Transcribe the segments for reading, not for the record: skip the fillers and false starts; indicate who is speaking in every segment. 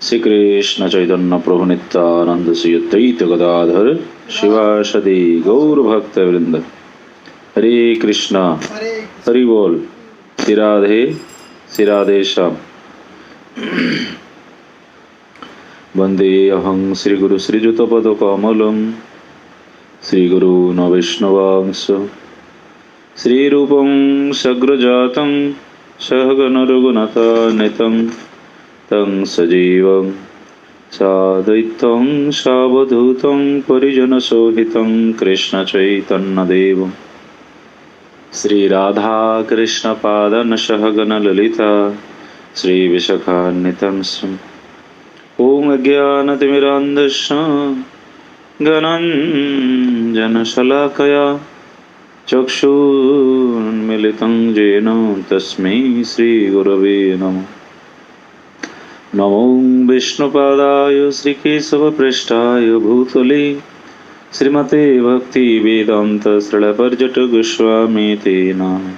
Speaker 1: श्री कृष्ण चैतन्य प्रभु नित्यानंद श्री अद्वैत गदाधर शिवासदि गौर भक्त वृंद। हरे कृष्णा हरि बोल। श्री राधे श्याम। वंदे अहं श्री गुरु श्रीयुतपद कमलम श्री गुरु न वैष्णवांश श्री रूपं सग्रजातं सहगण रघुनाथान्वितं तं सजीवं साद्वैतं सावधूतं परिजनसहितं कृष्ण चैतन्यदेवं श्री राधा कृष्ण पादन सहगण ललिता श्री विशाखान्वितं स्म। ओम अज्ञानतिमिरान्धस्य ज्ञानाञ्जनशलाकया चक्षुन्मीलितं येन तस्मै श्रीगुरवे नमः। नमो विष्णुपादाय श्रीकेशवपृष्ठाय भूतले श्रीमते भक्तिवेदान्त श्रीलपर्जट गोस्वामीते नमः।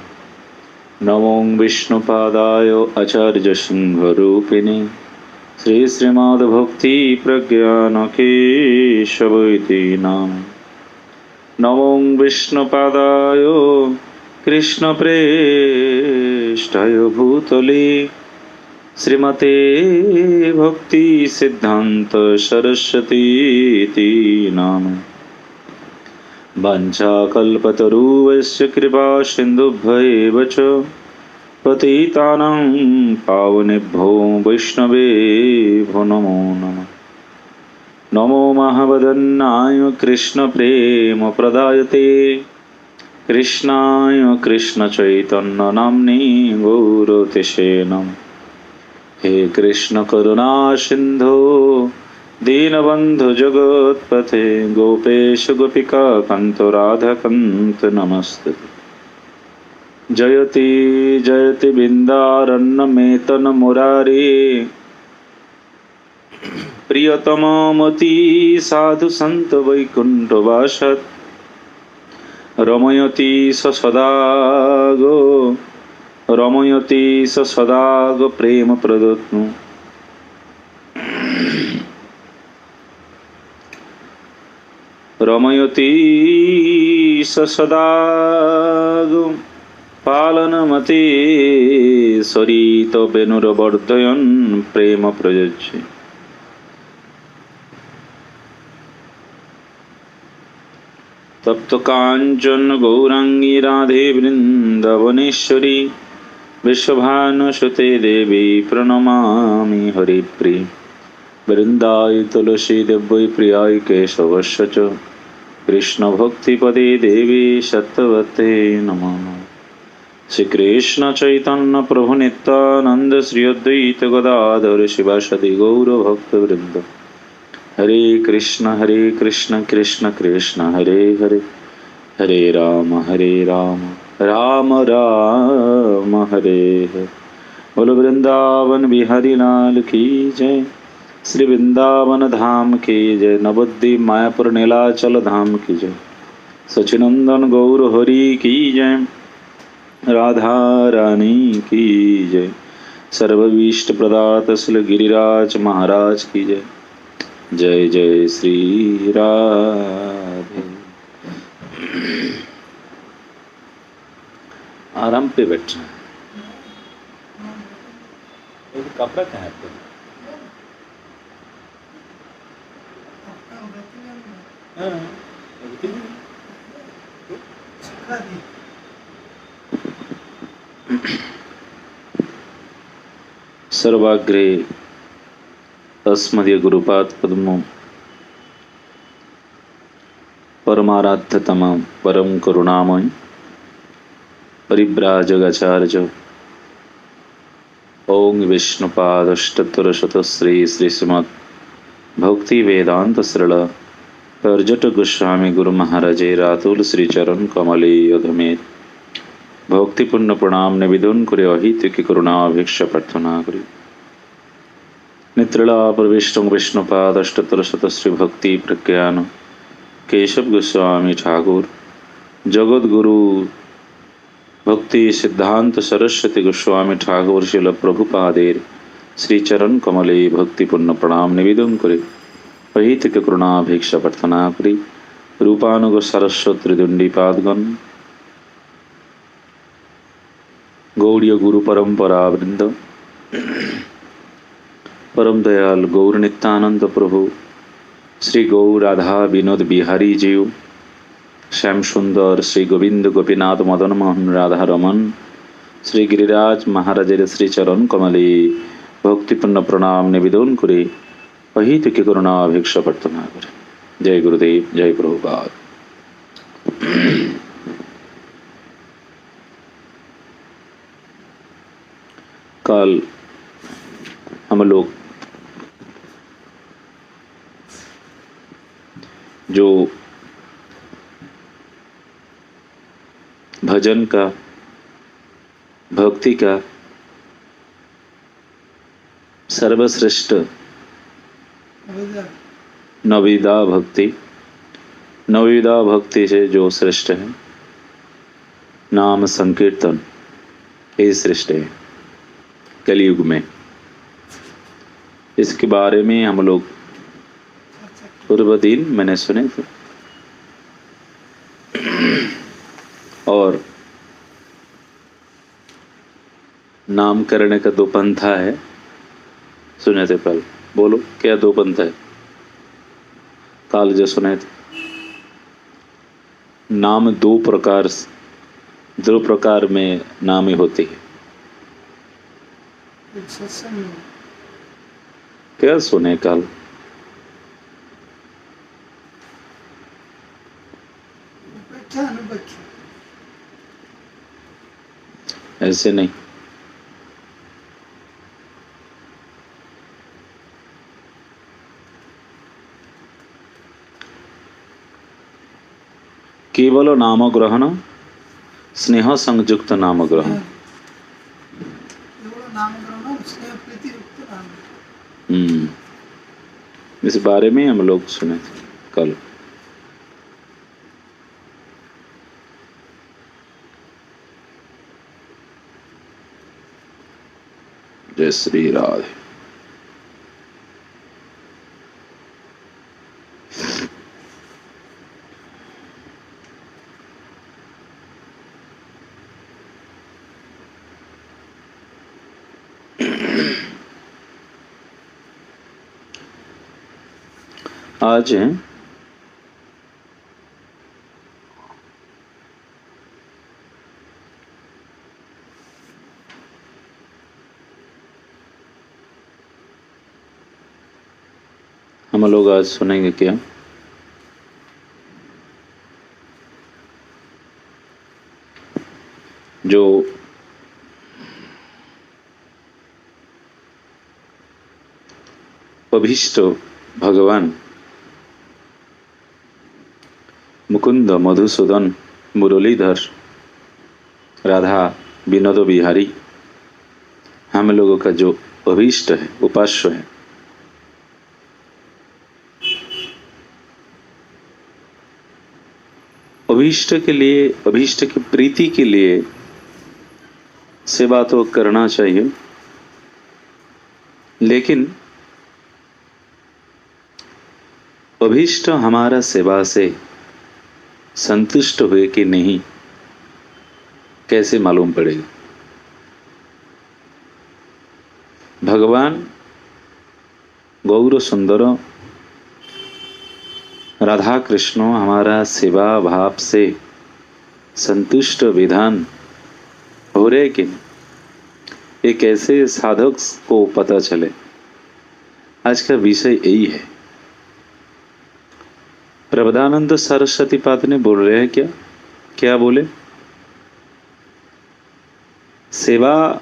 Speaker 1: नमो विष्णुपादाय आचार्यसिंहरूपिणे श्री श्रीमद्भक्ति प्रज्ञानकेशवैते नमः। नमो विष्णुपादाय कृष्णप्रेष्ठाय भूतले श्रीमते भक्ति सिद्धांत सरस्वतीति नमः। वाञ्छाकल्पतरुवस्य कृपा सिन्धुभ्यैव च पतितानां पावनेभ्यो वैष्णवेभ्यो नमो नमः। नमो महावदन्नाय कृष्णप्रेम प्रदायते कृष्णाय कृष्णचैतन्यनाम्ने गौरतिसे नमः। हे कृष्ण करुणा सिन्धो दीनबन्धु जगत्पते गोपेश गोपिका कान्त राधाकान्त नमस्ते। जयति जयति बिन्दारण्यमेतन मुरारे प्रियतममति साधु सन्त वैकुण्ठवासत् रमयति स सदागो प्रेम प्रदत्नु। रमयति स सदागो पालनमते सरित वेणुरवर्धयन् प्रेम प्रयच्छ। तप्त कांचन गौरांगी राधे वृंदावनेश्वरी विश्वभानुसुते देवी प्रणमामि हरिप्रिय। वृंदाय तुलसी देव्यै प्रियाय केशवस्य च कृष्ण भक्तिपदे देवी सत्यवते नमः। श्री कृष्ण चैतन्य प्रभु नित्यानंद श्री अद्वैत गदाधर शिवासदि गौर भक्त वृंद। हरे कृष्ण कृष्ण कृष्ण हरे हरे हरे राम राम राम हरे हरे। बोलो वृंदावन बिहारी लाल की जय। श्री वृंदावन धाम की जय। नवद्वीप मायापुर नीलाचल धाम की जय। सचिनंदन गौर हरि की जय। राधा रानी की जय। सर्वविष्ट प्रदात श्री गिरिराज महाराज की जय। जय जय श्री राधे। आराम पे बैठना। कपड़ा कहाँ है? सर्वाग्रे अस्मदीय गुरुपाद पद्मों परमाराध्यतम परम करुणामय परिव्राजकाचार्य ओं विष्णुपादष्टोत्तरशत श्री श्रीमद् भक्ति वेदांत श्रील पर्जट गोस्वामी गुरु महाराजे रातुल श्री चरण कमले अधमेत भक्तिपूर्ण प्रणाम निवेदन करे अहित की करुणाभिक्षा प्रार्थना करी। नित्रिला प्रविष्टं विष्णुपाद अष्टोत्तरशत श्री भक्ति प्रज्ञान केशव गोस्वामी ठाकुर जगत गुरु भक्ति सिद्धांत सरस्वती गोस्वामी ठाकुर शिल प्रभुपादेर श्री चरण कमले भक्तिपूर्ण प्रणाम निवेदन करे अहित करुणाभिक्षा प्रार्थना करी रूपानुग सरस्वती दंडी पादगण गौड़ीय गुरु परंपरा वृंद परम दयाल गौर नित्यानंद प्रभु श्री गौर राधा विनोद बिहारी जीव श्याम सुंदर श्री गोविंद गोपीनाथ मदन मोहन राधा रमन श्री गिरिराज महाराजेर श्री चरण कमले भक्तिपूर्ण प्रणाम निवेदन करे अहित की करुणाभिक्षा प्रार्थना करे। जय गुरुदेव, जय प्रभुपाद। कल हम लोग जो भजन का, भक्ति का सर्वश्रेष्ठ नवविधा भक्ति, नवविधा भक्ति से जो श्रेष्ठ है नाम संकीर्तन, ये श्रेष्ठ है कलयुग में। इसके बारे में हम लोग पूर्व दिन मैंने सुने थे। और नाम करने का दो पंथा है, सुने थे पहले। बोलो क्या दो पंथा है? काल जो सुने थे नाम दो प्रकार में नाम होती है। क्या सुने काल? ऐसे नहीं, केवल नाम ग्रहण, स्नेह संयुक्त नाम ग्रहण। इस बारे में हम लोग सुने थे कल। जय श्री राधे। आज हम लोग आज सुनेंगे क्या? जो अभीष्ट भगवान मुकुंद मधुसूदन मुरलीधर राधा विनोद बिहारी हम लोगों का जो अभीष्ट है, उपास्य है, अभीष्ट के लिए, अभीष्ट की प्रीति के लिए सेवा तो करना चाहिए, लेकिन अभीष्ट हमारा सेवा से संतुष्ट हुए कि नहीं कैसे मालूम पड़ेगा? भगवान गौर सुंदर राधा कृष्ण हमारा सेवा भाव से संतुष्ट विधान हो रहे कि नहीं, ये कैसे साधक को पता चले? आज का विषय यही है। प्रबोधानंद सरस्वती पाद ने बोल रहे हैं क्या बोले? सेवा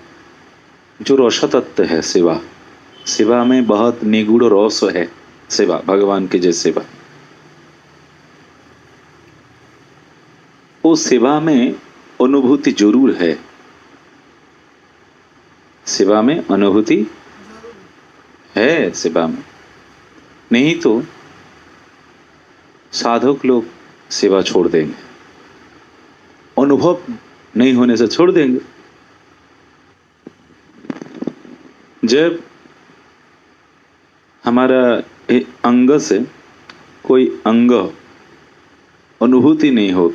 Speaker 1: जो रस तत्व है, सेवा में बहुत निगूढ़ रस है। सेवा भगवान की जैसे सेवा, वो सेवा में अनुभूति जरूर है। सेवा में अनुभूति है, सेवा में नहीं तो साधक लोग सेवा छोड़ देंगे, अनुभव नहीं होने से छोड़ देंगे। जब हमारा अंग से कोई अंग अनुभूति नहीं हो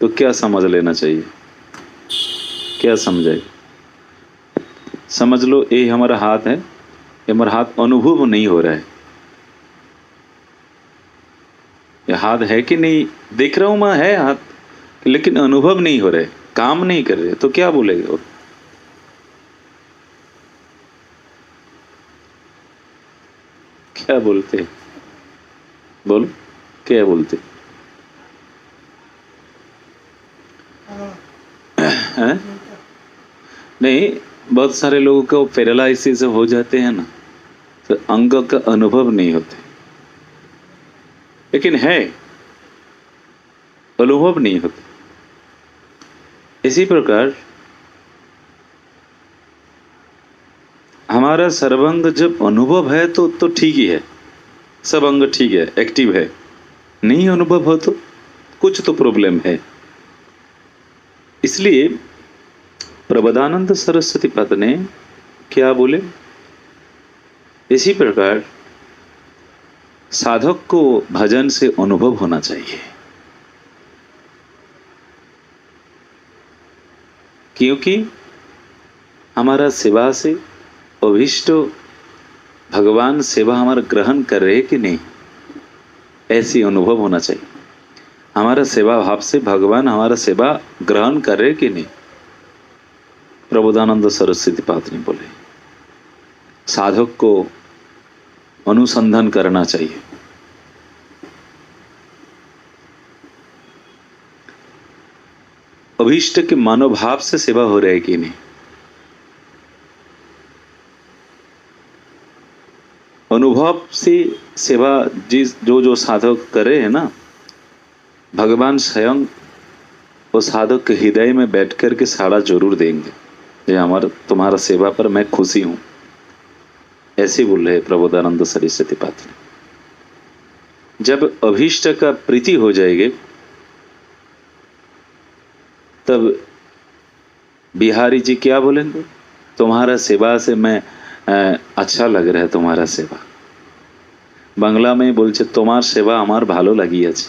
Speaker 1: तो क्या समझ लेना चाहिए? क्या समझे? समझ लो ये हमारा हाथ है, ये हमारा हाथ अनुभव नहीं हो रहा है। ये हाथ है कि नहीं देख रहा हूं मैं, है हाथ, लेकिन अनुभव नहीं हो रहे, काम नहीं कर रहे, तो क्या बोलेगा वो? क्या बोलते? बोलो क्या बोलते हैं? नहीं, बहुत सारे लोगों को पैरालाइसिस हो जाते हैं ना, तो अंग का अनुभव नहीं होते, लेकिन है अनुभव नहीं होते। इसी प्रकार हमारा सर्वांग जब अनुभव है तो ठीक ही है, सब अंग ठीक है, एक्टिव है। नहीं अनुभव हो तो कुछ तो प्रॉब्लम है। इसलिए प्रबोधानंद सरस्वती पद ने क्या बोले? इसी प्रकार साधक को भजन से अनुभव होना चाहिए, क्योंकि हमारा सेवा से अभीष्ट भगवान सेवा हमारा ग्रहण कर रहे कि नहीं, ऐसी अनुभव होना चाहिए। हमारा सेवा भाव से भगवान हमारा सेवा ग्रहण कर रहे कि नहीं। प्रबोधानंद सरस्वती पाद ने बोले साधक को अनुसंधान करना चाहिए। अभीष्ट के मनोभाव से सेवा हो रहा है कि नहीं। अनुभव से सेवा जो साधक करे है ना, भगवान स्वयं वो साधक के हृदय में बैठ कर के साड़ा जरूर देंगे, ये हमारा तुम्हारा सेवा पर मैं खुशी हूं, ऐसे बोल रहे प्रबोधानंद सरस्वती पाद ने। जब अभीष्ट का प्रीति हो जाएगी तब बिहारी जी क्या बोलेंगे? तुम्हारा सेवा से मैं अच्छा लग रहा है, तुम्हारा सेवा। बांग्ला में बोलছে তোমার সেবা আমার ভালো লাগিয়েছে,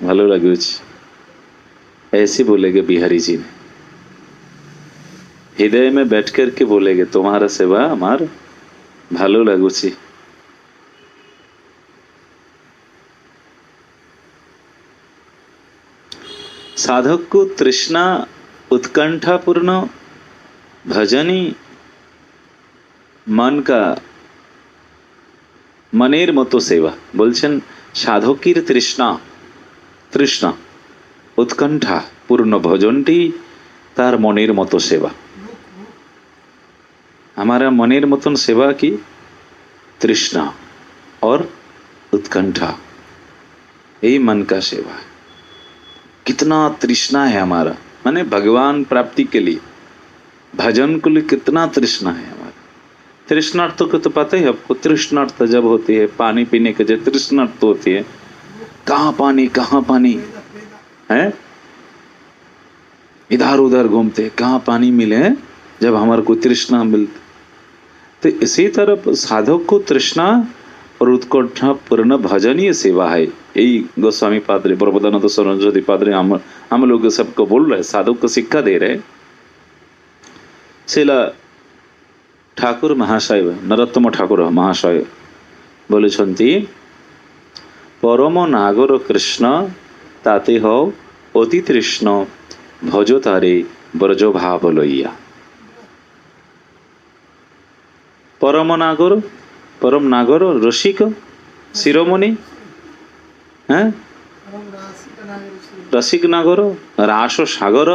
Speaker 1: ভালো লাগিয়েছে, ऐसे बोलेगे बिहारी जी ने। हृदय में बैठ कर के बोलेगे तुम्हारा सेवा हमार भालो लगुची। साधक को तृष्णा उत्कंठापूर्ण भजनी मन का मनेर मतो सेवा बोलছেন সাধকের তৃষ্ণা उत्कंठा पूर्ण भजनटी तार मनेर मतो सेवा। हमारा मनेर मतन सेवा की तृष्णा और उत्कंठा, यही मन का सेवा है। कितना तृष्णा है हमारा, माने भगवान प्राप्ति के लिए, भजन के लिए कितना तृष्णा है हमारा। तृष्णार्थ को तो पता ही आपको, तृष्णार्थ जब होती है पानी पीने के, जो तृष्णार्थ होती है, कहाँ पानी है, इधर उधर घूमते कहाँ पानी मिले, जब हमारे को तृष्णा मिलती। तो इसी तरह साधक को तृष्णा और उत्कंठा पूर्ण भजनीय सेवा है। यही गोस्वामी पादरी प्रबोधानंद सरस्वती पादरी हम लोग सबको बोल रहे, साधक को शिक्षा दे रहे। शिला ठाकुर महाशय, नरोत्तम ठाकुर महाशय बोले परम नागर कृष्ण ताते हो अति तृष्ण भज तारे ब्रज भाव लइया। परम नागर रसिक शिरोमणि, हैं रसिक नागर, रास सागर,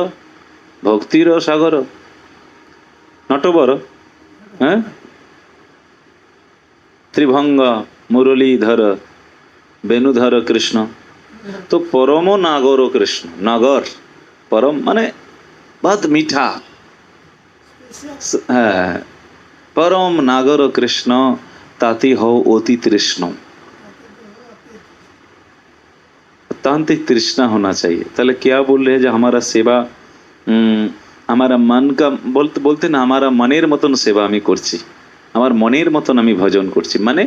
Speaker 1: भक्तिर सागर, नटवर, हैं त्रिभंग मुरलीधर वेणुधर कृष्ण। तो परम नागर कृष्ण, नागर परम माने बहुत मीठा, परम नागर कृष्ण ताती हो अति तृष्ण, अत्यंत तृष्णा होना चाहिए। ताहले क्या बोल रहे हैं, जो हमारा सेवा हमारा मन का बोलते बोलते ना हमारा मनेर मतन सेवा आमी करছি, আমার মনের মতন আমি ভজন করছি, মানে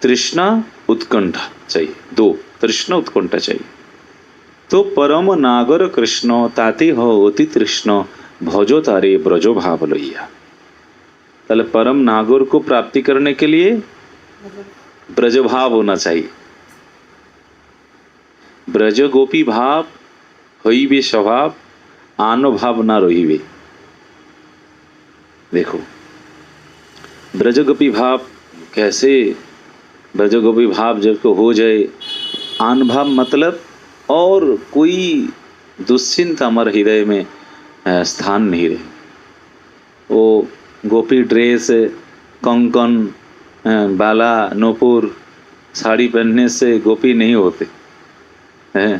Speaker 1: তৃষ্ণা उत्कंठा चाहिए, दो तृष्णा उत्कंठा चाहिए। तो परम नागर कृष्ण ताते हो अति तृष्ण भजो तारे ब्रजो भाव लइया। ताले परम नागर को प्राप्ति करने के लिए ब्रज भाव होना चाहिए। ब्रज गोपी भाव हईबे स्वभाव, आनो भाव ना रहिबे। देखो ब्रज गोपी भाव कैसे, ब्रज गोपी भाव जब को हो जाए, आन भाव मतलब और कोई दुश्चिंता हमारे हृदय में स्थान नहीं रहे। वो गोपी ड्रेस, कंकन, बाला, नूपुर, साड़ी पहनने से गोपी नहीं होते हैं।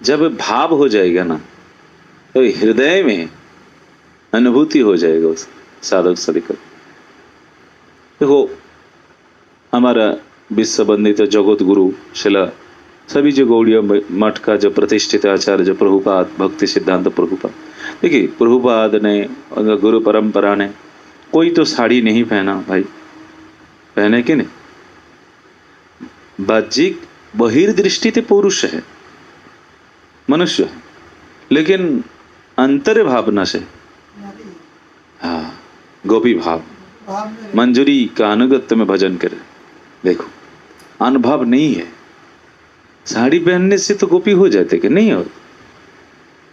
Speaker 1: जब भाव हो जाएगा ना तो हृदय में अनुभूति हो जाएगा उस साधक सदिक। देखो हमारा विश्व वंदित जगत गुरु शिला सभी जो गौड़ीय मठ का जो प्रतिष्ठित आचार्य जो प्रभुपाद भक्ति सिद्धांत प्रभुपाद, देखिए प्रभुपाद ने गुरु परंपरा ने कोई तो साड़ी नहीं पहना भाई, पहने कि नहीं? बाह्यिक बहिर्दृष्टि से पुरुष है, मनुष्य है, लेकिन अंतर भावना से हाँ गोपी भाव मंजूरी का अनुगत्य में भजन करे। देखो अनुभव नहीं है, साड़ी पहनने से तो गोपी हो जाते कि नहीं हो?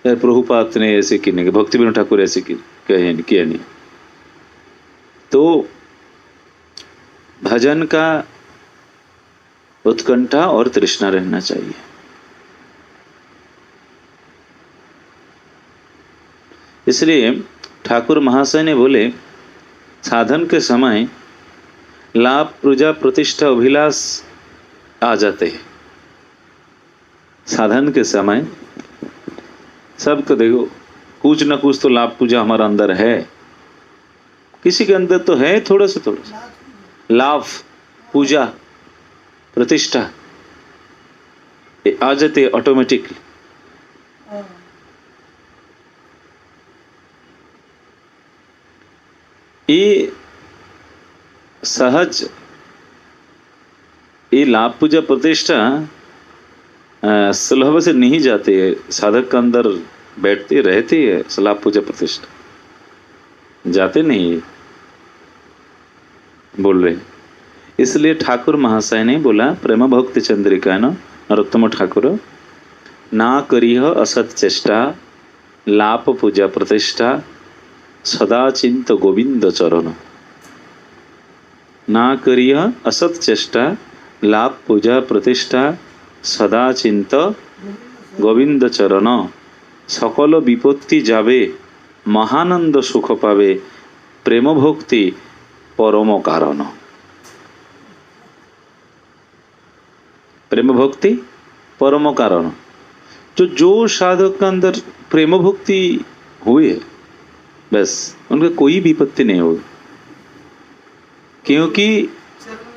Speaker 1: प्रभुपाद ने ऐसे की नहीं, भक्ति विनोद ठाकुर ऐसे किया नहीं। तो भजन का उत्कंठा और तृष्णा रहना चाहिए। इसलिए ठाकुर महाशय ने बोले साधन के समय लाभ पूजा प्रतिष्ठा अभिलाष आ जाते हैं। साधन के समय सबको देखो कुछ न कुछ तो लाभ पूजा हमारा अंदर है, किसी के अंदर तो है थोड़ा सा लाभ पूजा प्रतिष्ठा आ जाते ऑटोमेटिकली। ये सहज ये लाभ पूजा प्रतिष्ठा सुलभ से नहीं जाते है, साधक के अंदर बैठते रहते है। लाभ पूजा प्रतिष्ठा जाते नहीं है, बोल रहे। इसलिए ठाकुर महाशय ने बोला प्रेम भक्ति चंद्रिका न नरोत्तम ठाकुर ना करिह असत चेष्टा लाभ पूजा प्रतिष्ठा सदा चिंत गोविंद चरण। ना करिह असत चेष्टा लाभ पूजा प्रतिष्ठा सदा चिंत गोविंद चरण। सकल विपत्ति जाबे महानंद सुख पावे प्रेम भक्ति परम कारण। प्रेम भक्ति परम कारण। जो साधक के अंदर प्रेम भक्ति हुई है बस उनका कोई विपत्ति नहीं होगी, क्योंकि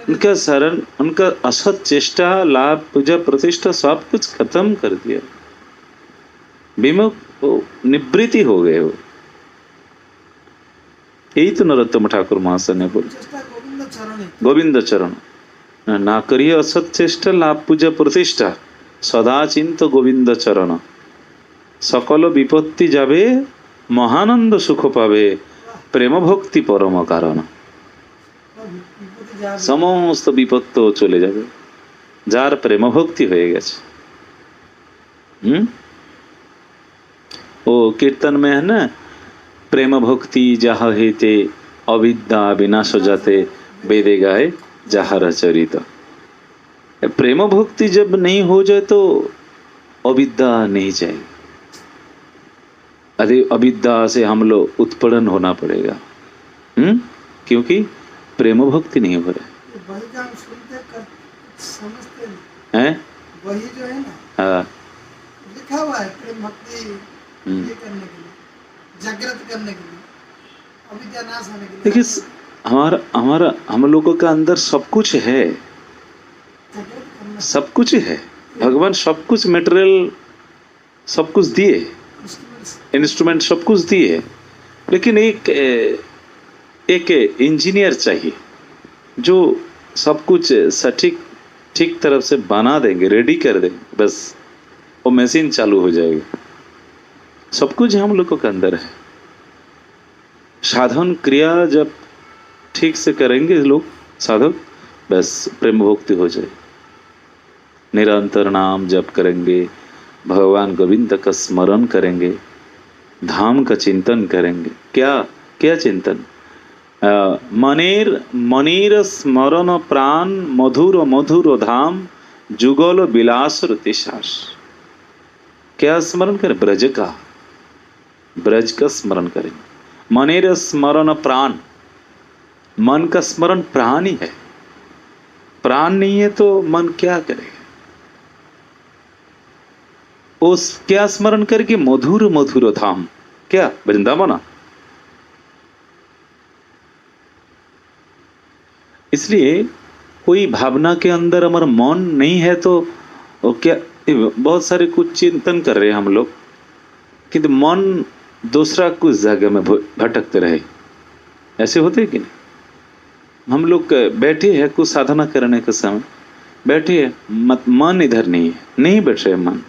Speaker 1: उनका शरण उनका असत चेष्टा लाभ पूजा प्रतिष्ठा सब कुछ खत्म कर दिया, विमुख निवृत्ति हो गए हो। यही तो नरोत्तम ठाकुर महाशय ने बोला गोविंद चरण। ना करिए असत चेष्टा लाभ पूजा प्रतिष्ठा सदा चिंत गोविंद चरण। सकल विपत्ति जाबे महानंद सुख पावे प्रेम भक्ति परम कारण। समस्त विपत्त चले जाबे जार प्रेम भक्ति हो गए। ओ कीर्तन में है ना, प्रेम भक्ति जहा हेते अविद्या विनाश जाते वेदे गाए जहार चरित। प्रेम भक्ति जब नहीं हो जाए तो अविद्या नहीं जाएगी। अरे अविद्या से हम लोग उत्पीड़न होना पड़ेगा, क्योंकि प्रेम भक्ति नहीं हो रहा है।
Speaker 2: वही जो है ना,
Speaker 1: हाँ
Speaker 2: लिखा हुआ है प्रेम भक्ति ये करने के लिए, जागृत करने के लिए, अविद्या नाश होने के लिए।
Speaker 1: देखिए हमारा हम लोगों का अंदर सब कुछ है, सब कुछ है। भगवान सब कुछ मटेरियल सब कुछ दिए, इंस्ट्रूमेंट सब कुछ दिए, लेकिन एक इंजीनियर चाहिए जो सब कुछ सटीक ठीक तरफ से बना देंगे, रेडी कर देंगे, बस वो मशीन चालू हो जाएगी। सब कुछ हम लोगों के अंदर है। साधन क्रिया जब ठीक से करेंगे लोग साधक, बस प्रेम भक्ति हो जाए। निरंतर नाम जप करेंगे, भगवान गोविंद का स्मरण करेंगे, धाम का चिंतन करेंगे। क्या क्या चिंतन? मनीर स्मरण प्राण मधुर मधुर धाम जुगल विलास रतिशास। क्या स्मरण करें? ब्रज का स्मरण करें। मनीर स्मरण प्राण, मन का स्मरण प्राण ही है। प्राण नहीं है तो मन क्या करेगा? उस क्या स्मरण करके? मधुर मधुर धाम, क्या वृंदावन। इसलिए कोई भावना के अंदर हमारा मन नहीं है तो वो क्या, बहुत सारे कुछ चिंतन कर रहे हैं हम लोग, किंतु मन दूसरा कुछ जगह में भटकते रहे। ऐसे होते कि नहीं? हम लोग बैठे हैं कुछ साधना करने के समय, बैठे हैं, मन इधर नहीं है, नहीं बैठ रहे मन।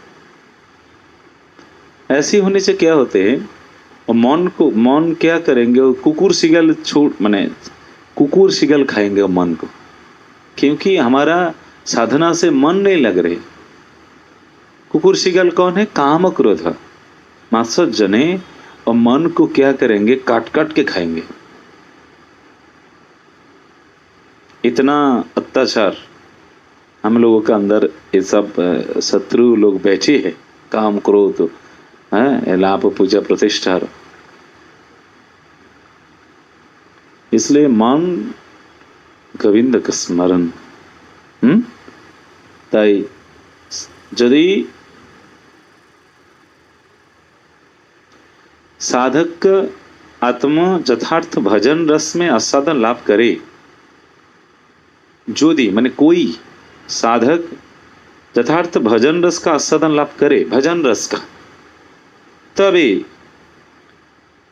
Speaker 1: ऐसे होने से क्या होते हैं, और मन क्या करेंगे? वो कुकुर शिगल माने कुकुर शिगल खाएंगे मन को, क्योंकि हमारा साधना से मन नहीं लग रहे। कुकुर शिगल कौन है? काम क्रोध मात्सर्य जने, और मन को क्या करेंगे? काट काट के खाएंगे। इतना अत्याचार हम लोगों के अंदर, ये सब शत्रु लोग बैठे हैं, काम क्रोध है, लाभ पूजा प्रतिष्ठा। इसलिए मन गोविंद का स्मरण। তাই যদি साधक आत्मा यथार्थ भजन रस में आस्वादन लाभ करे, जोदी माने कोई साधक यथार्थ भजन रस का आस्वादन लाभ करे, भजन रस का, तभी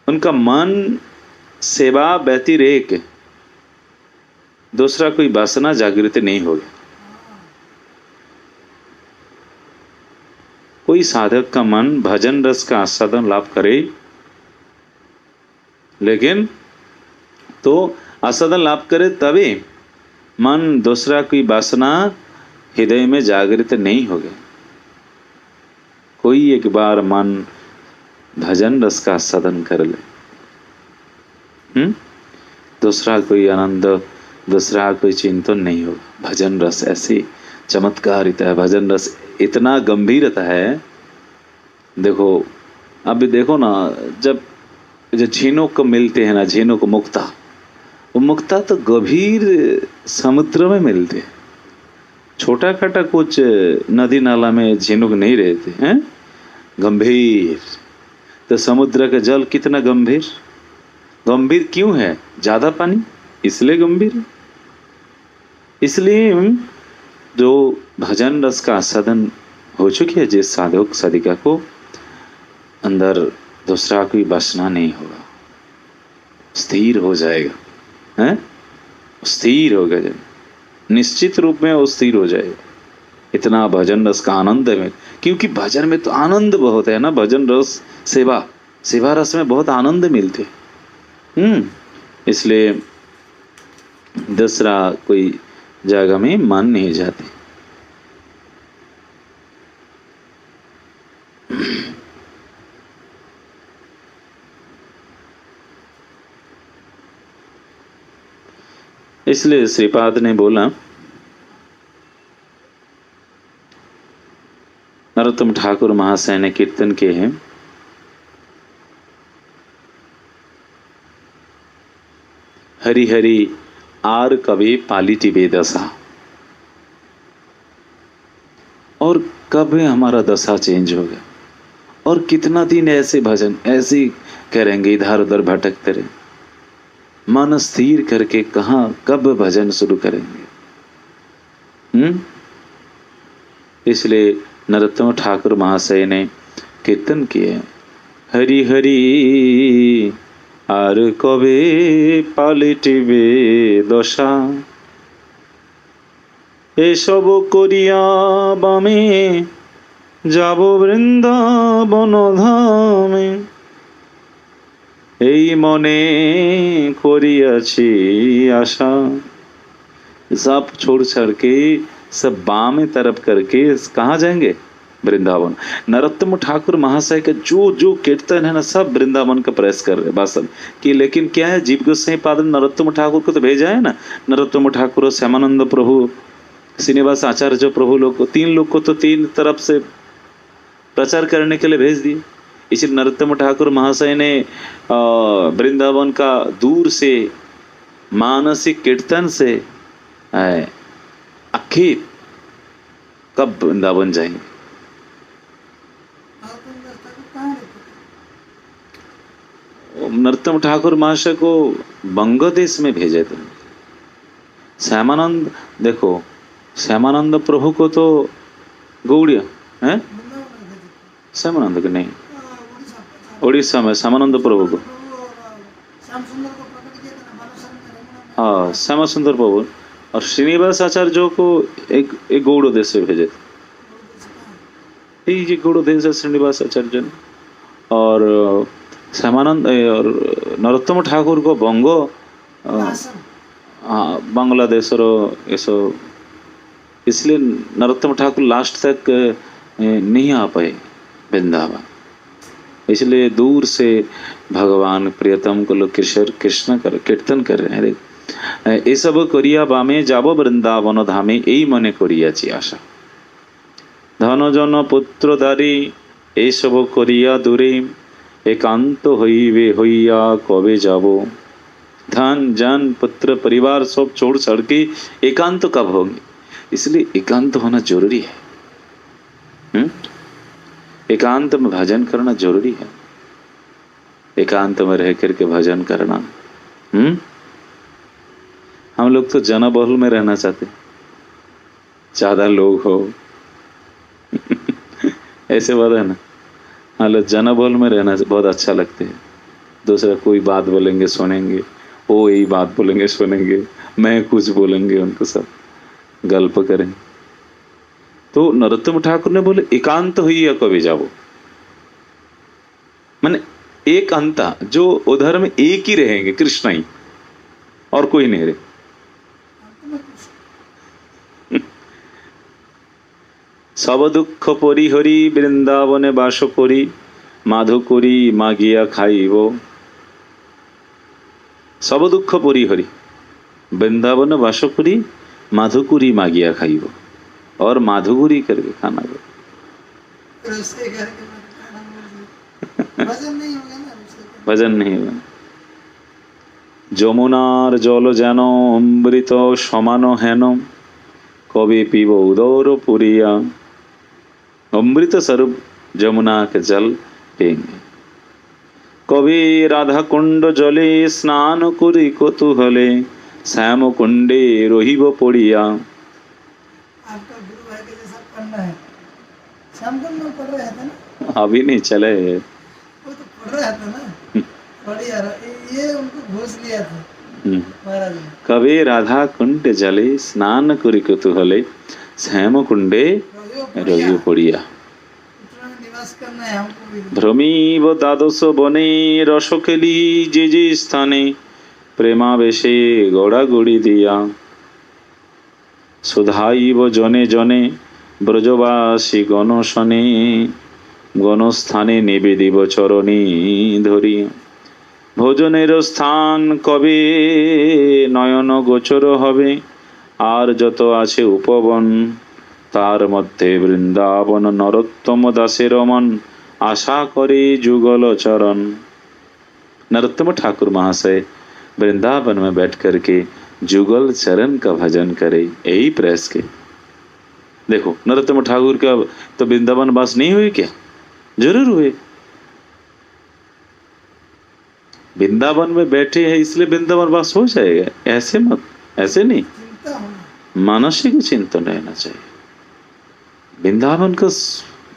Speaker 1: उनका मन सेवा व्यतिरेक दूसरा कोई वासना जागृत नहीं होगी। कोई साधक का मन भजन रस का आस्वादन लाभ करे, लेकिन तो आस्वादन लाभ करे तभी मन दूसरा कोई वासना हृदय में जागृत नहीं होगा। कोई एक बार मन भजन रस का आस्वादन कर ले, दूसरा कोई आनंद, दूसरा कोई चिंतन नहीं होगा। भजन रस ऐसी चमत्कारिता है, भजन रस इतना गंभीरता है। देखो अभी देखो ना, जब जो झीनों को मिलते हैं ना, झीनों को मुक्ता, वो मुक्ता तो गंभीर समुद्र में मिलते, छोटा खाटा कुछ नदी नाला में झीनों नहीं रहते हैं, गंभीर। तो समुद्र का जल कितना गंभीर, गंभीर क्यों है? ज्यादा पानी, इसलिए गंभीर है। इसलिए जो भजन रस का आस्वादन हो चुकी है जिस साधक साधिका को, अंदर दूसरा कोई वासना नहीं होगा, स्थिर हो जाएगा, हैं? स्थिर हो गया, निश्चित रूप में वो स्थिर हो जाएगा। इतना भजन रस का आनंद में, क्योंकि भजन में तो आनंद बहुत है ना, भजन रस सेवा रस में बहुत आनंद मिलते। इसलिए दूसरा कोई जगह में मन नहीं जाते। इसलिए श्रीपाद ने बोला, नरोत्तम ठाकुर महाशय ने कीर्तन किए हैं, हरि हरि आर कभी पालिटी बेदशा। और कब हमारा दशा चेंज होगा, और कितना दिन ऐसे भजन ऐसे करेंगे, इधर उधर भटकते रहे। मन स्थिर करके कहाँ कब भजन शुरू करेंगे? इसलिए नरोत्तम ठाकुर महाशय ने कीर्तन किए, हरि हरि আর কবে পালিটিবে দশা, এসব করিয়া বামে যাব বৃন্দাবন ধামে, এই মনে করিয়াছি आशा। सब छोड़ छाड़ के सब बाम तरफ करके कहाँ जाएंगे? वृंदावन। नरोत्तम ठाकुर महाशय का जो जो कीर्तन है ना, सब वृंदावन का प्रयास कर रहे बस कि, लेकिन क्या है, जीव गोसाई पाद नरोत्तम ठाकुर को तो भेजा है ना, नरोत्तम ठाकुर और श्यामानंद प्रभु, श्रीनिवास आचार्य प्रभु लोग को, तीन लोग को तो तीन तरफ से प्रचार करने के लिए भेज दिए। इसलिए नरोत्तम ठाकुर महाशय ने वृंदावन का दूर से मानसिक कीर्तन से आखिर कब वृंदावन जाएंगे? नरोत्तम ठाकुर महाशय को बंगदेश में भेजे थे। श्यामानंद, देखो श्यामानंद प्रभु को तो गौड़िया है, श्यामानंद के नहीं, उड़ीसा में श्यामानंद प्रभु को, हाँ श्यामा सुंदर प्रभु, और श्रीनिवास आचार्य को एक गौड़ देश से भेजे थे। ये गौड़ देश है श्रीनिवास आचार्य ने, और श्यामानंद और नरोत्तम ठाकुर को बंगो, हाँ बांग्लादेश और ऐसा, इसलिए नरोत्तम ठाकुर लास्ट तक नहीं आ पाए वृंदावन। इसलिए दूर से भगवान प्रियतम को लोग कृष्ण कर कीर्तन कर रहे हैं। ये सब करिया बामे जाबो वृंदावन धामे, এই মনে করিয়াছি আশা। ধন জন পুত্রধারী এই সব করিয়া দূরে, एकांत হইবে হইয়া কবে যাব। धन जन पुत्र परिवार सब छोड़ छाड़ के एकांत कब होंगे? इसलिए एकांत होना जरूरी है। एकांत में भजन करना जरूरी है। एकांत में रह करके भजन करना। हम लोग तो जनबहुल में रहना चाहते, ज्यादा लोग हो ऐसे बात है ना। हाँ लोग जनबहुल में रहना बहुत अच्छा लगते है। दूसरा कोई बात बोलेंगे सुनेंगे, वो यही बात बोलेंगे सुनेंगे, मैं कुछ बोलेंगे उनको सब गल्प करें। तो नरोत्तम ठाकुर ने बोले एकांत हुई या कभी जाओ, माने एक अंता जो उधर में एक ही रहेंगे, कृष्ण ही और कोई नहीं रहे। सब दुख परिहरी बृंदावने बास करी, माधु करी मागिया खाइबो। सब दुख परिहरी वृंदावन बास करी, माधुकुरी मागिया खाइबो, और माधुकुरी करके खाना दो। भजन नहीं होगा। যমুনার জল যেন অমৃত সমান হেন, কবে পিব উদর পুরিয়া। अमृत स्वरूप যমুনা के जल पिएंगे। कभी राधा कुंड जले स्नान करी कौतूहले, श्याम कुंडे रहिब पड़िया।
Speaker 2: आपका गुरु भाई के जैसा पढ़ना है। श्याम कुंड में पढ़ रहे थे ना?
Speaker 1: अभी नहीं चले,
Speaker 2: वो तो पढ़ रहा था ना, पढ़िया ये उनको घोष लिया था महाराज ने।
Speaker 1: कभी राधा कुंड जले स्नान करी कौतूहले, श्याम कुंडे रहिब पड़िया। भ्रमीव द्वादश बने रस खेली जे जे स्थाने, प्रेमावेशे गड़ागड़ी दिया। सुधाइब जने जने ब्रजवासी गणशने, गणस्थाने निवेदिब चरणी धरिया। भोजनेर स्थान कবে नयन गोचर हबे, আর যত আছে উপবন, তার মধ্যে বৃন্দাবন नरोत्तम दासेर मन, आशा करे जुगल चरण। नरोत्तम ठाकुर महाशय वृंदावन में बैठ करके जुगल चरण का भजन करे, यही प्रयास के। देखो नरोत्तम ठाकुर का तो वृंदावन वास नहीं हुई क्या? जरूर हुए। वृंदावन में बैठे हैं इसलिए वृंदावन वास हो जाएगा, ऐसे मत, ऐसे नहीं। मानसिक चिंतन रहना चाहिए। वृंदावन का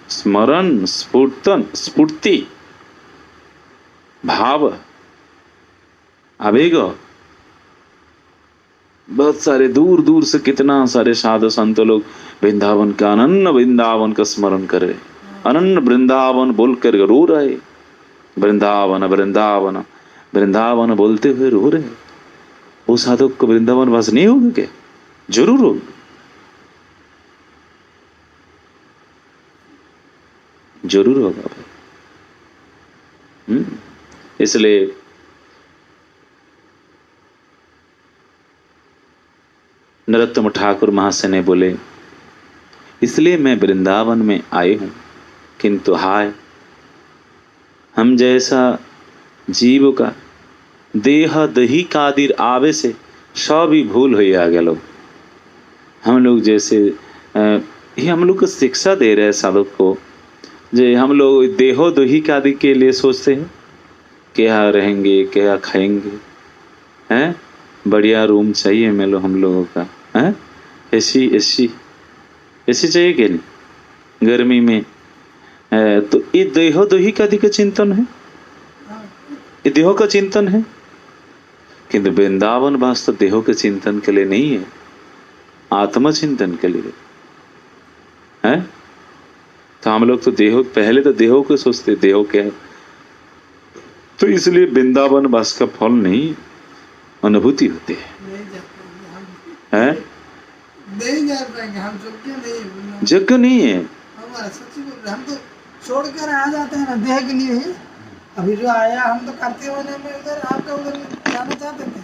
Speaker 1: स्मरण, स्फूर्ति, भाव, आवेग। बहुत सारे दूर दूर से कितना सारे साधु संत लोग वृंदावन का, अनन्य वृंदावन का स्मरण कर रहे, अनन्य वृंदावन बोल कर रो रहे, वृंदावन वृंदावन वृंदावन बोलते हुए रो रहे। वो साधक को वृंदावन वास नहीं होगा क्या? जरूर होगा, जरूर होगा भाई। इसलिए नरोत्तम ठाकुर महाशय ने बोले, इसलिए मैं वृंदावन में आए हूं, किंतु हाय हम जैसा जीव का देह दही कादिर आवे से सब ही भूल हो आ गया। हम लोग जैसे ये हम लोग को शिक्षा दे रहे हैं साधक को, जे हम लोग देहो दही कादि के लिए सोचते हैं, क्या रहेंगे, क्या खाएंगे, हैं? बढ़िया रूम चाहिए मिलो हम लोगों का, हैं? एसी एसी एसी चाहिए कि नहीं गर्मी में? तो ये देहो दही कादि का चिंतन है, ये देहो का चिंतन है। किंतु वृंदावन वास्तव देहो के चिंतन के लिए नहीं है, आत्मचिंतन के लिए है। तो हम लोग तो देहो, पहले तो देहो को सोचते, देहो क्या है, तो इसलिए वृंदावन वास का फल नहीं अनुभूति होती है।
Speaker 2: नहीं जा पाएंगे हम,
Speaker 1: यज्ञ नहीं है
Speaker 2: हमारा, सच्ची बोल रहे हम तो छोड़कर आ जाते हैं ना देह के लिए ही। अभी जो आया हम तो करते होने में उधर आपका उधर जाना चाहते थे,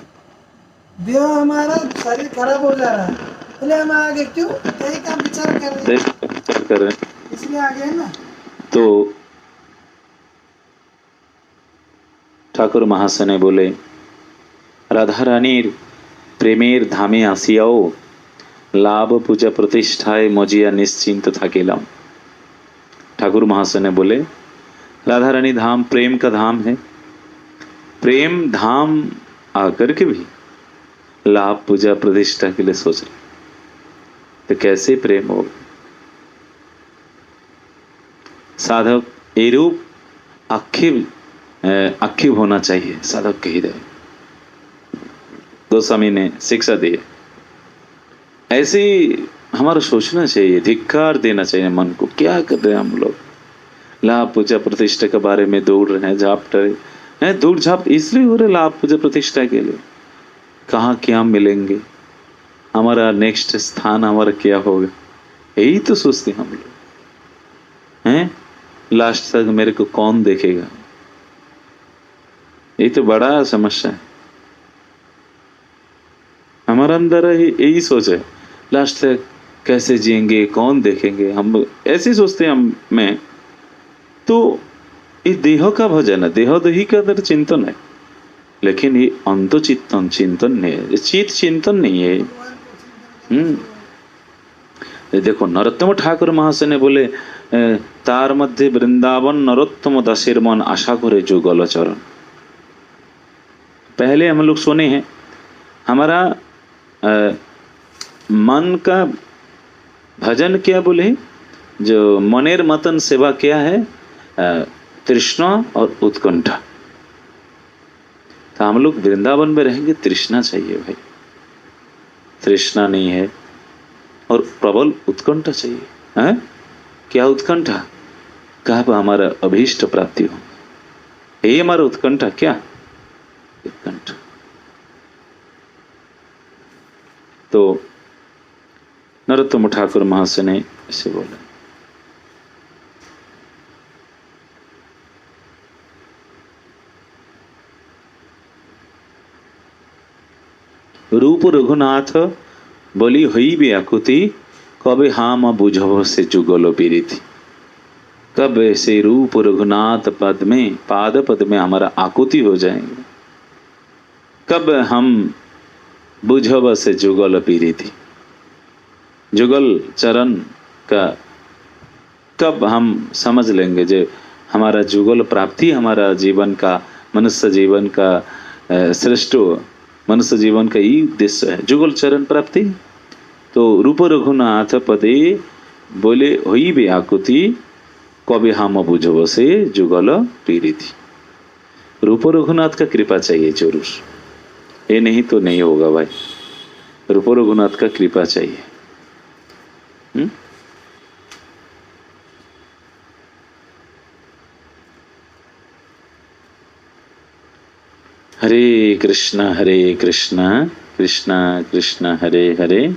Speaker 2: देह हमारा शरीर खराब हो जा रहा है, इसलिए हम आगे क्यों यही का विचार कर रहे हैं, इसलिए आगे है ना।
Speaker 1: तो ठाकुर महाशय ने बोले, राधा रानीर प्रेमेर धामे आसियाओ लाभ पूजा प्रतिष्ठाए मजिया निश्चिंत थाकेलाम। ठाकुर महाशय ने बोले, राधा रानी धाम प्रेम का धाम है, प्रेम धाम आकर के भी लाभ पूजा प्रतिष्ठा के लिए सोच रहे, तो कैसे प्रेम होगा? साधक एरूप आक्षेप होना चाहिए साधक के हृदय। गोस्वामी ने शिक्षा दी है, ऐसे हमारा सोचना चाहिए, धिक्कार देना चाहिए मन को। क्या कर रहे हैं हम लोग? लाभ पूजा प्रतिष्ठा के बारे में दौड़ रहे हैं, झाप रहे हैं, दौड़ झाप इसलिए हो रहे लाभ पूजा प्रतिष्ठा के लिए। कहाँ क्या मिलेंगे, हमारा नेक्स्ट स्थान हमारा क्या होगा, यही तो सोचते हम लोग हैं। लास्ट तक मेरे को कौन देखेगा, यही तो बड़ा समस्या है हमारा अंदर। यही सोच है, लास्ट तक कैसे जिएंगे, कौन देखेंगे, हम ऐसे सोचते हैं हम में। तो ये देह का भजन है, देह दही का अंदर चिंतन है, लेकिन ये अंतचिंतन चिंतन नहीं है, चित चिंतन नहीं है। देखो नरोत्तम ठाकुर महाशय ने बोले, तार मध्य वृंदावन नरोत्तम दासेर मन आशा करे जुगल चरण। पहले हम लोग सुने हैं, हमारा मन का भजन क्या बोले, जो मनेर मतन सेवा क्या है, तृष्णा और उत्कंठा। तो हम लोग वृंदावन में रहेंगे, तृष्णा चाहिए भाई, तृष्णा नहीं है, और प्रबल उत्कंठा चाहिए। है क्या उत्कंठा? कब हमारा अभीष्ट प्राप्ति हो, यही हमारा उत्कंठा। क्या उत्कंठा? तो नरोत्तम ठाकुर महाशय ने इसे बोला, रूप रघुनाथ बलि हईबे आकुति, कबे हाम बुझब से जुगल पीरिति। कब ऐसे रूप रघुनाथ पद में, पाद पद में हमारा आकुति हो जाएंगे, कब हम बुझब से जुगल पीरिति, जुगल चरण का कब हम समझ लेंगे जो हमारा जुगल प्राप्ति, हमारा जीवन का, मनुष्य जीवन का श्रेष्ठ मनुष्य जीवन का यही उद्देश्य है, जुगल चरण प्राप्ति। तो रूप रघुनाथ पदे बोले होई बे आकुति, कभी हम बुझब से जुगल प्रीति। रूप रघुनाथ का कृपा चाहिए जरूर, ये नहीं तो नहीं होगा भाई। रूप रघुनाथ का कृपा चाहिए। हरे कृष्ण कृष्ण कृष्ण हरे हरे,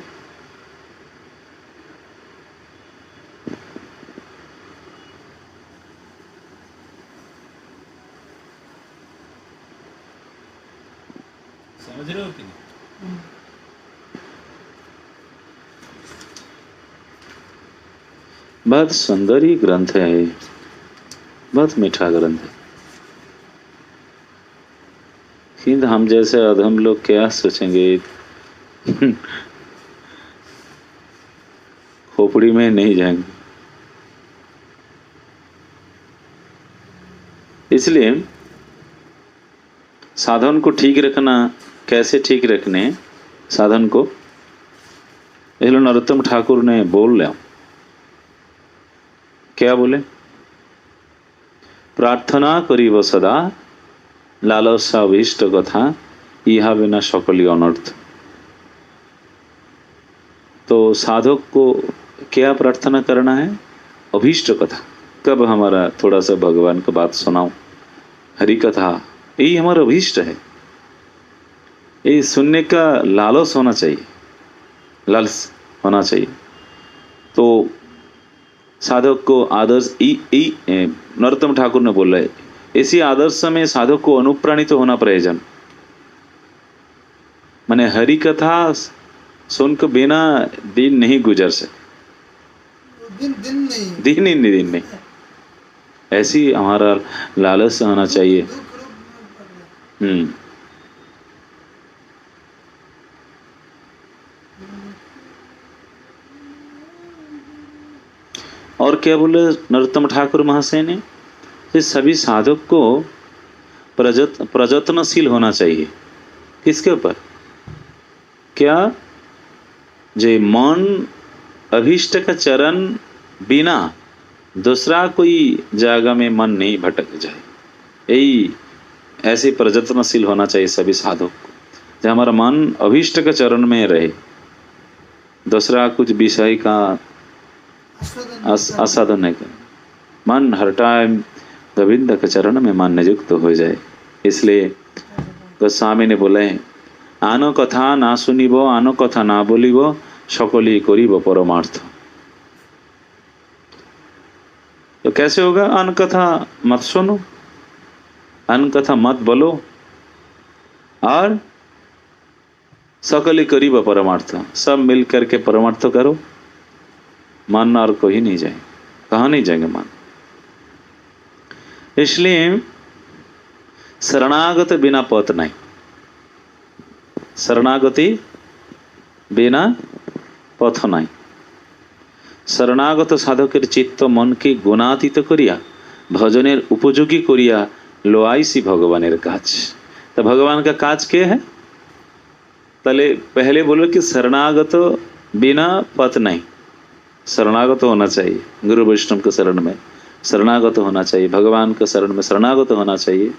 Speaker 3: समझ रहे हो कि नहीं?
Speaker 1: बहुत सुंदर ही ग्रंथ है ये, बहुत मीठा ग्रंथ है। किंतु हम जैसे अधम लोग क्या सोचेंगे, खोपड़ी में नहीं जाएंगे। इसलिए साधन को ठीक रखना, कैसे ठीक रखने साधन को, इसलिए नरोत्तम ठाकुर ने बोल लिया। क्या बोले? प्रार्थना करिब सदा लालसा अभीष्ट कथा, इहा बिना सकली अनर्थ। तो साधक को क्या प्रार्थना करना है? अभीष्ट कथा। कब हमारा थोड़ा सा भगवान का बात सुनाओ, हरि कथा, यही हमारा अभीष्ट है। ये सुनने का लालच होना चाहिए, लालच होना चाहिए। तो साधक को आदर्श नरोत्तम ठाकुर ने बोला है, इसी आदर्श में साधक को अनुप्राणित तो होना प्रयोजन। माने हरि कथा सुन के बिना दिन नहीं गुजर सकते, दिन नहीं। ऐसी हमारा लालच होना चाहिए। और क्या बोले नरोत्तम ठाकुर महाशय ने, कि सभी साधक को प्रयत्नशील होना चाहिए। किसके ऊपर? क्या जे मन अभीष्ट का चरण बिना दूसरा कोई जगह में मन नहीं भटक जाए, यही ऐसे प्रयत्नशील होना चाहिए सभी साधक को, जो हमारा मन अभीष्ट के चरण में रहे, दूसरा कुछ विषय का आसाधन नहीं करे, मन हर टाइम गोविंद के चरण में मन नियुक्त हो जाए। इसलिए गोस्वामी ने बोले, आनो कथा ना सुनिब, आनो कथा ना बोलिब, सकली करिब परमार्थ। तो कैसे होगा? अन कथा मत सुनो, अन कथा मत बोलो, और सकली करिब परमार्थ, सब मिल करके परमार्थ करो। मन और कोई नहीं जाए, कहाँ नहीं जाएंगे मन। इसलिए शरणागत बिना पथ नहीं, शरणागति बिना पथ नहीं। शरणागत साधकेर चित्त मन के गुणातीत करिया भजनेर उपयोगी करिया लोआईसी भगवानेर काज। तो भगवान का काज क्या है? पहले बोलो कि शरणागत बिना पथ नहीं। शरणागत होना चाहिए, गुरु वैष्णव के शरण में शरणागत होना चाहिए, भगवान के शरण में शरणागत होना चाहिए।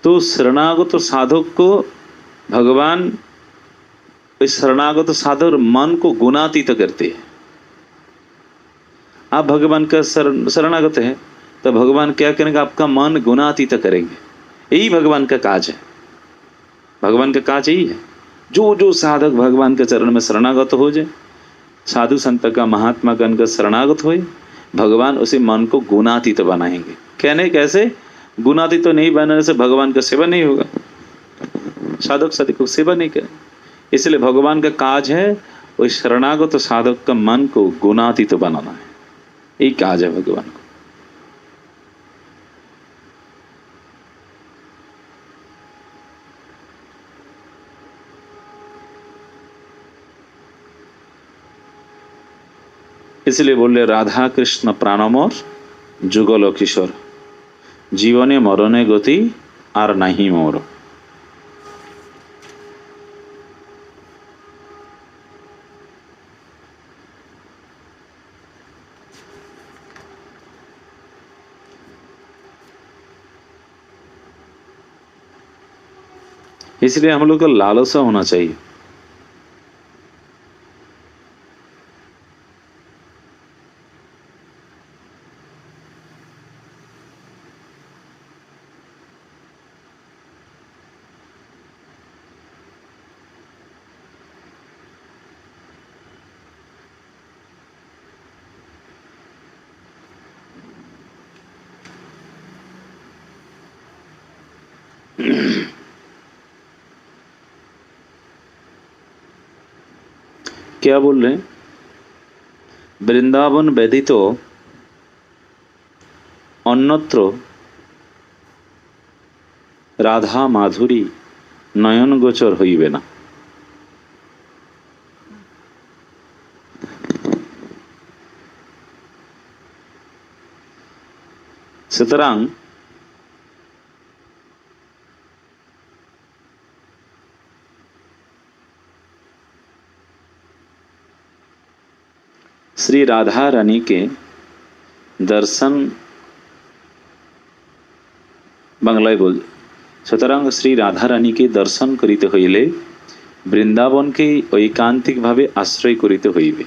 Speaker 1: तो शरणागत साधक को भगवान, इस शरणागत साधक मन को गुणातीत करते हैं। आप भगवान का शरणागत है तो भगवान क्या करेंगे? आपका मन गुणातीत करेंगे। यही भगवान का काज है, भगवान का काज यही है। जो जो साधक भगवान के चरण में शरणागत हो जाए, साधु संत का महात्मा गण का शरणागत होए, भगवान उसे मन को गुणातीत बनाएंगे। कहने कैसे? गुणातीत तो नहीं बनाने से भगवान का सेवा नहीं होगा, साधक साधक को सेवा नहीं करें। इसलिए भगवान का काज है उस शरणागत साधक का मन को गुणातीत बनाना है, यही काज है भगवान को। इसलिए बोले, राधा कृष्ण प्राणमोर जुगल किशोर, जीवने मरणे गति आर नहीं मोर। इसलिए हम लोग को लालसा होना चाहिए। क्या बोल रहे हैं? वृंदावन व्यतीत अन्यत्र राधा माधुरी नयन गोचर हईबे ना। सुतरां श्री राधा रानी के दर्शन बांग्लाय बोल सुतरां श्री राधा रानी के दर्शन करिते हইলে বৃন্দাবন के ऐकांतिक भावे आश्रय करिते हইবে।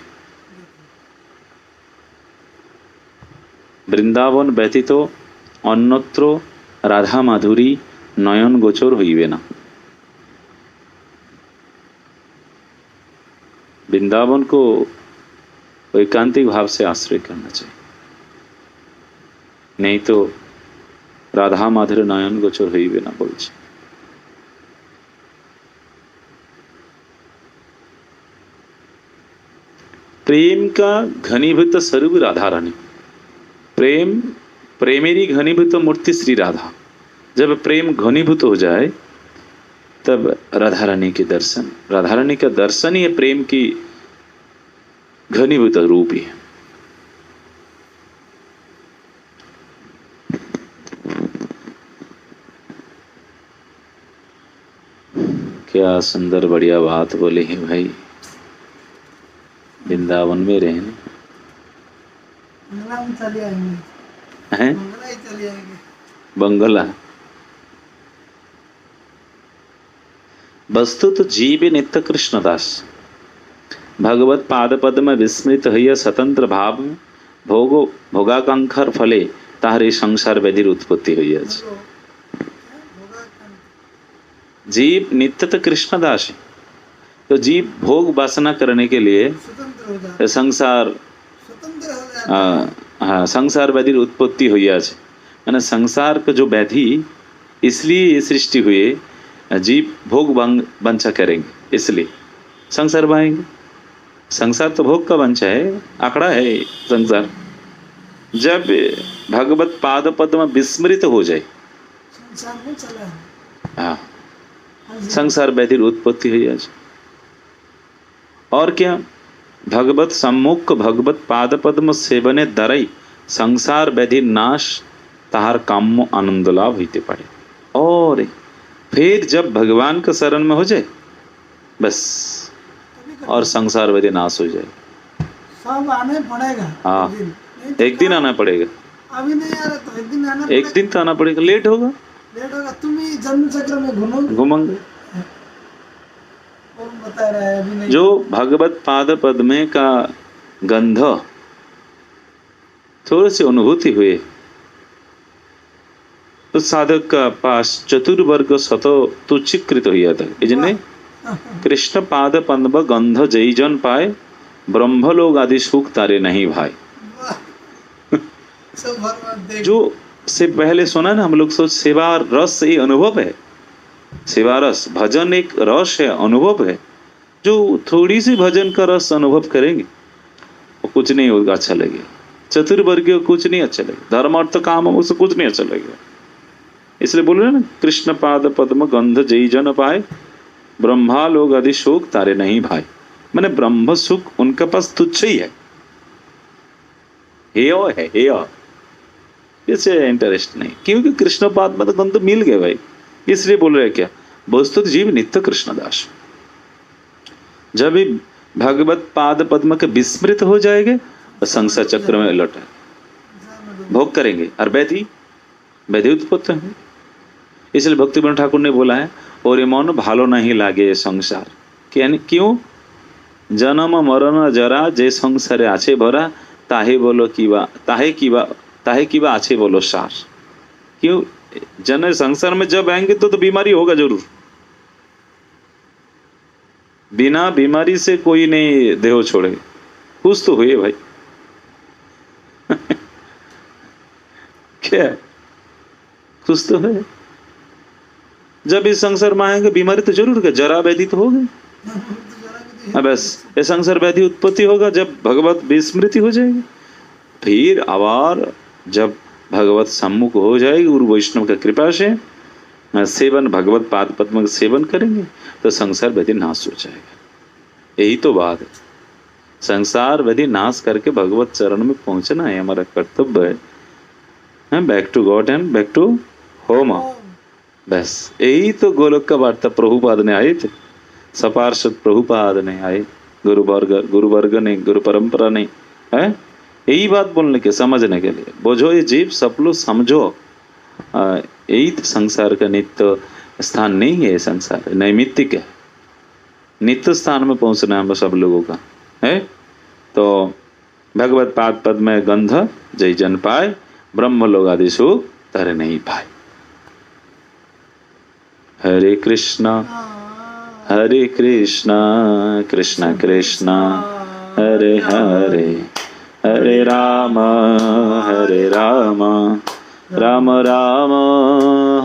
Speaker 1: বৃন্দাবন ব্যতীত अन्यत्र राधा माधुरी नयन गोचर हইবে ना। वृंदावन को ऐकांतिक भाव से आश्रय करना चाहिए, नहीं तो राधा माधुरी नयन गोचर हইবে ना बोलছে। प्रेम का घनीभूत स्वरूप राधा रानी, प्रेम प्रेमेरी घनीभूत मूर्ति श्री राधा। जब प्रेम घनीभूत हो जाए तब राधा रानी के दर्शन, राधा रानी का दर्शन ही प्रेम की घनीभूत रूप ही है। क्या सुंदर बढ़िया बात बोले हैं भाई। वृंदावन में रहे हैं, बंगला। वस्तु तो जीव नित्य कृष्णदास भगवत पाद पद्म विस्मृत हइया स्वतंत्र भाव भोगो भोगाकांक्षार फले ताहरे संसार व्याधिर उत्पत्ति हइया। जीव नित्य तो कृष्णदास है, तो जीव भोग वासना करने के लिए संसार संसार व्याधिर उत्पत्ति हइया। मैंने संसार का जो व्याधि इसलिए ये सृष्टि हुए, जीव भोग वंचा करेंगे इसलिए संसार बाएंगे। संसार तो भोग का वंचा है, आंकड़ा है संसार। जब भगवत पाद पद्म विस्मृत हो जाए, हाँ, संसार व्याधिर उत्पत्ति हुई आज। और क्या, भगवत सम्मुख भगवत पाद पद्म सेवने दरई संसार व्याधि नाश ताहार काम्य आनंद लाभ होते पड़े। और फिर जब भगवान का शरण में हो जाए बस, और संसार व्याधि नाश हो जाए।
Speaker 2: सब आने पड़ेगा,
Speaker 1: हाँ, एक दिन आना पड़ेगा।
Speaker 2: अभी नहीं आ रहा तो एक दिन आना,
Speaker 1: एक दिन तो आना पड़ेगा। लेट होगा,
Speaker 2: लेट होगा। तुम ही जन्म चक्र में
Speaker 1: घूमेंगे।
Speaker 2: कौन बता रहा है? अभी नहीं।
Speaker 1: जो भगवत पाद पद्मे का गंध थोड़ी सी अनुभूति हुए तो साधक का पास चतुर्वर्ग सतो तुच्छीकृत हो जाता है। इसने कृष्ण पाद पद्म गंध जय जन पाए ब्रह्मलोक आदि सुख तारे नहीं भाई। जो से पहले सुना ना हम लोग, सोच सेवा रस ये अनुभव है। सेवा रस भजन एक रस है, अनुभव है। जो थोड़ी सी भजन का रस अनुभव करेंगे वो कुछ नहीं होगा अच्छा लगेगा। चतुर्वर्गीय कुछ नहीं अच्छा लगेगा, धर्म अर्थ काम उससे कुछ नहीं अच्छा लगेगा। इसलिए बोल रहे ना, कृष्ण पाद पद्म गंध जय जन पाए ब्रह्मा लोग आदि शोक तारे नहीं भाई। मैंने ब्रह्म सुख उनके पास तुच्छ ही है, हेय है हेय, इससे इंटरेस्ट नहीं, क्योंकि कृष्ण पाद पद्म गंध मिल गए भाई। इसलिए बोल रहे क्या, वस्तु जीव नित्य कृष्णदास। जब भी भगवत पाद पद्म के विस्मृत हो जाएंगे तो संसार चक्र में लौट भोग करेंगे और व्याधि उत्पत्ति है। इसलिए भक्तिविनोद ठाकुर ने बोला है, और ये मन भालो नहीं लागे संसार। यानी क्यों? जन्म मरण जरा जे संसारे आछे भरा, ताहे बोलो किबा ताहे किबा आछे बोलो सार। क्यों? जन संसार में जब आएंगे तो बीमारी होगा जरूर। बिना बीमारी से कोई नहीं देह छोड़े। कुछ तो हुए भाई। क्या कुछ तो है। जब इस संसार में आएंगे बीमारी तो जरूर होगा, जरा व्याधि तो होगी। बस ये संसार व्याधि उत्पत्ति होगा जब भगवत विस्मृति हो जाएगी। फिर आवार जब भगवत सम्मुख हो जाएगी, गुरु वैष्णव की कृपा से सेवन, भगवत पाद पद्म का सेवन करेंगे तो संसार व्याधि नाश हो जाएगा। यही तो बात है। संसार व्याधि नाश करके भगवत चरण में पहुंचना है हमारा कर्तव्य है। Back to God and back to home. बस यही तो गोलोक का वार्ता प्रभुपाद ने आए थे, सपार्षद प्रभुपाद ने आए, गुरु वर्ग नहीं, गुरु परंपरा नहीं है। यही बात बोलने के, समझने के लिए। बोझो ये जीव सब लोग समझो, यही तो संसार का नित्य स्थान नहीं है। संसार नैमित्तिक है, नित्य स्थान में पहुंचना है हम सब लोगों का है। तो भगवत पाद पद में गंध जय जन पाए, ब्रह्म लोग आदि सुख तरे नहीं पाए। हरे कृष्णा कृष्ण कृष्ण हरे हरे, हरे राम राम राम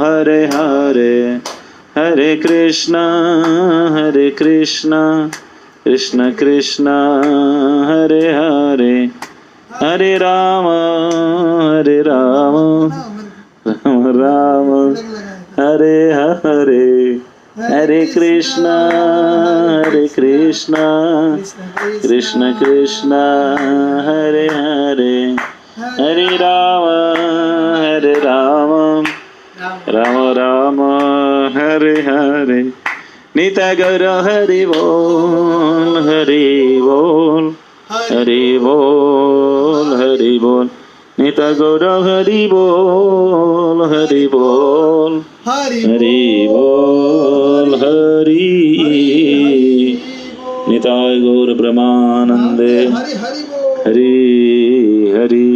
Speaker 1: हरे हरे, हरे कृष्ण कृष्ण कृष्ण हरे हरे, हरे राम राम राम हरे हरे, हरे कृष्ण कृष्ण कृष्ण हरे हरे, हरे राम राम राम हरे हरे। निताय गौर हरि बोल, हरि बोल, हरि बोल, हरि बोल। निताय गौर हरि बोल, हरि बोल, हरि बोल, हरि। निताय गौर ब्रह्मानंदे हरि हरि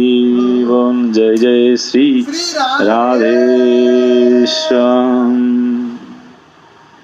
Speaker 1: बोल। जय जय श्री राधे श्याम।